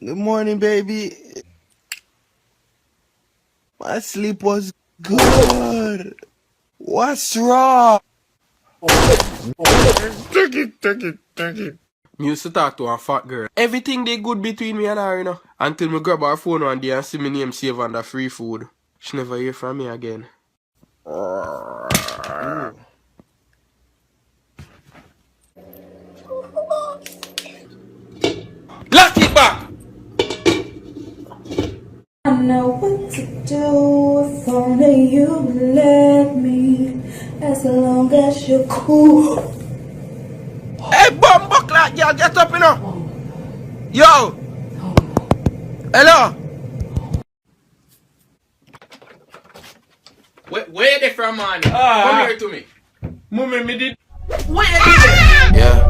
Good morning, baby. My sleep was good. What's wrong? Take it. Me used to talk to a fat girl. Everything they good between me and her, you know. Until me grab her phone one day and see my name save under free food. She never hear from me again. Lock it back! I know what to do if only you let me, as long as you're cool. Hey, bumbuckler, girl, get up, you know. Yo! Hello! Where they from, man? Come here to me. Mummy, me did. Where they? Yeah.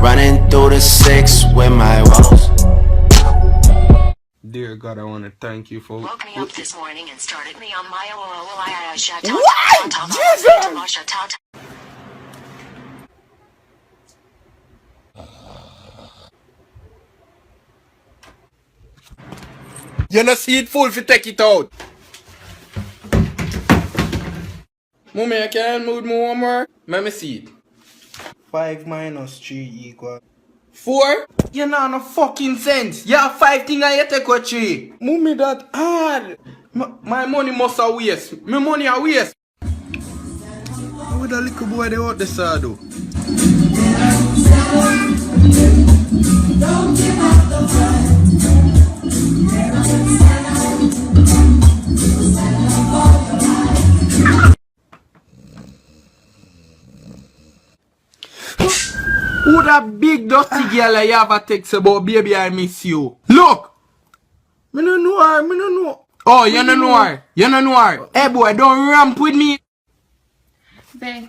Running through the 6 with my walls. Dear God, I want to thank you for... Woke me up this morning and started me on my What? Jesus! You no see it full if you take it out. Mummy, you can move me one more? Let me see it. 5 minus 3 equal. 4? You know no fucking sense. You have 5 things and you take out 3. Mummy, that hard. My money must have waste. My money a waste. How would a little boy they out the side though? Who that big dusty girl you have a text about, baby, I miss you? Look! Me no know her, me no know. Oh, you no know her. You no know her. Hey boy, don't ramp with me. Babe,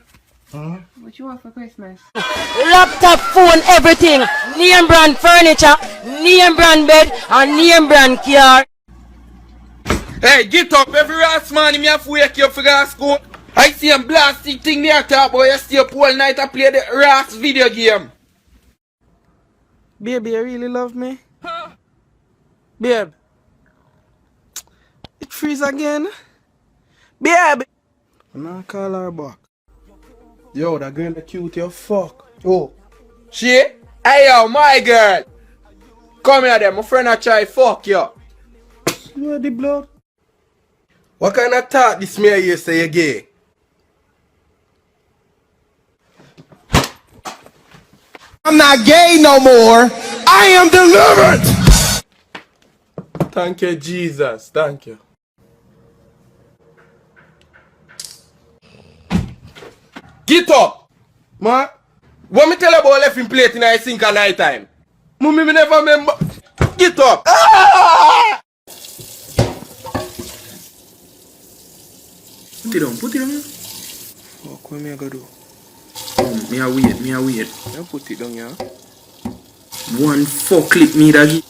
what you want for Christmas? Laptop, phone, everything. Name brand furniture, name brand bed, and name brand car. Hey, get up. Every last man, me have to wake you up for go to school. I see a blasting thing there talk about you stay up all night and play the Rocks video game. Baby, you really love me? Babe. It freeze again. Babe. I'm not call her back. Yo, that girl that cute, you fuck. Oh. She? Hey yo, my girl. Come here then, my friend I try fuck you. You are the blood. What kind of talk this me you say you gay? I'm not gay no more. I am delivered. Thank you, Jesus. Thank you. Get up! Ma, what me tell you about left in plate in the sink at night time? Mummy, me never remember. Get up! Ah! Put it down. Fuck, what me I gotta do? Me a wait. You put it down, yeah? One fuck clip me that.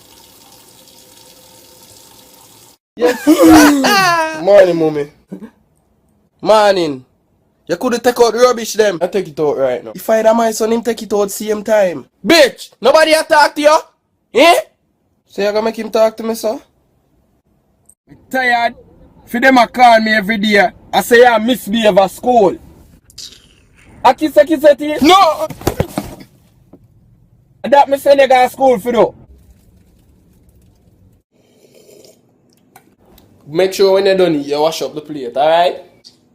Yes. Morning, mummy. Morning. You couldn't take out the rubbish them. I take it out right now. If I had my son, him take it out same time. Bitch! Nobody a talk to you? Eh? So you gonna make him talk to me, sir? I'm tired. For them a call me every day. I say I misbehave at school. I kiss it. No! That me send you go to school for though. Make sure when you're done, you wash up the plate, alright?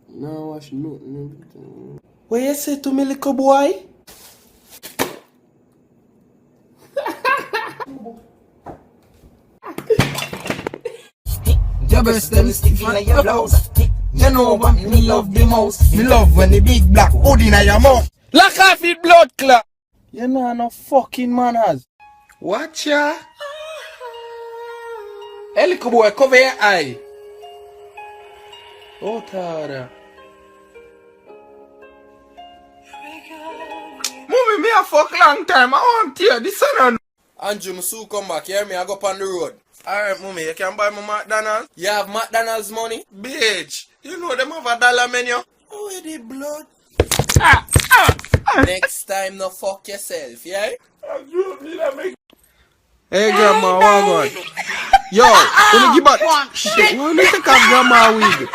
No, wash nothing. What you say to me, little boy? Your breast them stiff in your blouse. You know what me love the most. Me love when the big black hood in your mouth. Lock off it, blood clot! You know no fucking manners. Watch ya. Hey, little boy, cover your eye. Oh, Tara. Mommy, me a fuck long time. I want to hear this one. Andrew, me soon come back. Hear me? I go up on the road. Alright, mommy, you can buy me McDonald's? You have McDonald's money? Bitch, you know them have a dollar menu. Oh, the blood. Next time, no fuck yourself, yeah? Hey, grandma, what on? Yo, let me give back. Shit, let me take off grandma wig.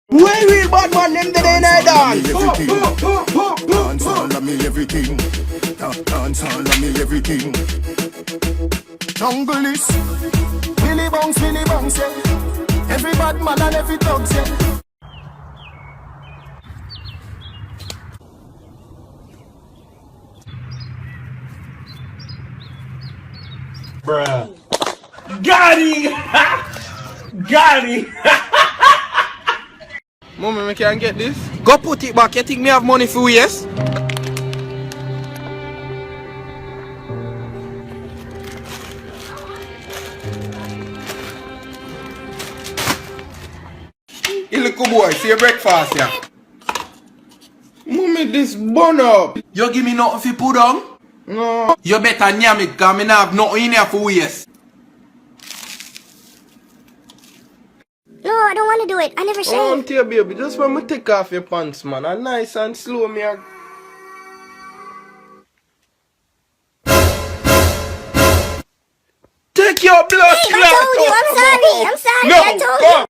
Where real bad man them today in a dance? Dance all of me everything. Dance all of me everything. Jungle is Willy Bounce, yeah. Every bad man and every dog, yeah. Bruh. Got him! Got him! Mommy, me can't get this. Go put it back. You think me have money for yes? You little boy, see your breakfast, yeah. Mommy, this bun up. You give me nothing for put on? No. You better nyam it, cause me not have nothing in here for waste. No, I don't want to do it. I never shaved. Here, baby, just when me take off your pants, man, and nice and slow, me. Take your blood Babe, I told you. I'm sorry. I'm sorry. No, I told you.